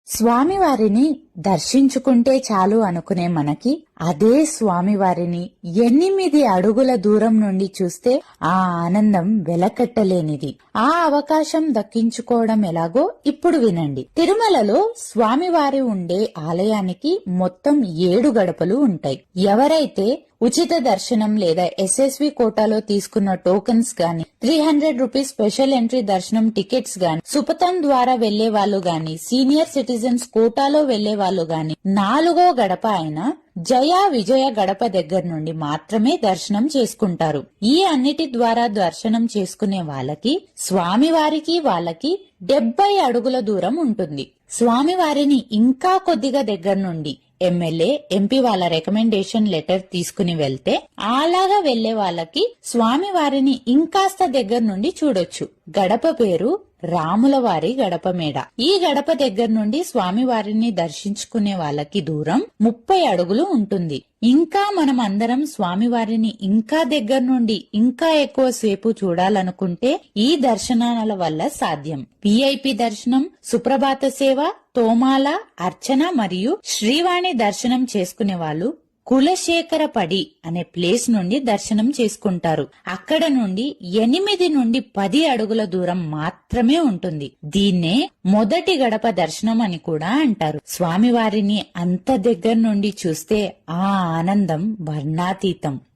స్వామివారిని దర్శించుకుంటే చాలు అనుకునే మనకి అదే స్వామివారిని 8 అడుగుల దూరం నుండి చూస్తే ఆ ఆనందం వెలకట్టలేనిది. ఆ అవకాశం దక్కించుకోవడం ఎలాగో ఇప్పుడు వినండి. తిరుమలలో స్వామివారి ఉండే ఆలయానికి మొత్తం 7 గడపలు ఉంటాయి. ఎవరైతే ఉచిత దర్శనం లేదా ఎస్ఎస్వి కోటాలో తీసుకున్న టోకెన్స్ గాని, 300 రూపీస్ స్పెషల్ ఎంట్రీ దర్శనం టికెట్స్ గాని, సుపథం ద్వారా వెళ్లే వాళ్ళు గాని, సీనియర్ సిటిజన్స్ కోటాలో వెళ్లే వాళ్ళు గాని 4వ గడప అయిన జయ విజయ గడప దగ్గర నుండి మాత్రమే దర్శనం చేసుకుంటారు. ఈ అన్నిటి ద్వారా దర్శనం చేసుకునే వాళ్ళకి స్వామివారికి వాళ్ళకి 70 అడుగుల దూరం ఉంటుంది. స్వామివారిని ఇంకా కొద్దిగా దగ్గర నుండి ఎమ్మెల్యే ఎంపీ వాళ్ళ రికమెండేషన్ లెటర్ తీసుకుని వెళ్తే అలాగా వెళ్లే వాళ్ళకి స్వామి వారిని ఇంకాస్త దగ్గర నుండి చూడొచ్చు. గడప పేరు రాములవారి గడప మేడ. ఈ గడప దగ్గర నుండి స్వామి వారిని దర్శించుకునే వాళ్ళకి దూరం 30 అడుగులు ఉంటుంది. ఇంకా మనం అందరం స్వామివారిని ఇంకా దగ్గర నుండి ఇంకా ఎక్కువ సేపు చూడాలనుకుంటే ఈ దర్శనాల వల్ల సాధ్యం. విఐపి దర్శనం, సుప్రభాత సేవ, తోమాల, అర్చన మరియు శ్రీవాణి దర్శనం చేసుకునే వాళ్ళు కులశేఖరపడి అనే ప్లేస్ నుండి దర్శనం చేసుకుంటారు. అక్కడ నుండి 8 నుండి 10 అడుగుల దూరం మాత్రమే ఉంటుంది. దీన్నే మొదటి గడప దర్శనం అని కూడా అంటారు. స్వామివారిని అంత దగ్గర నుండి చూస్తే ఆ ఆనందం వర్ణాతీతం.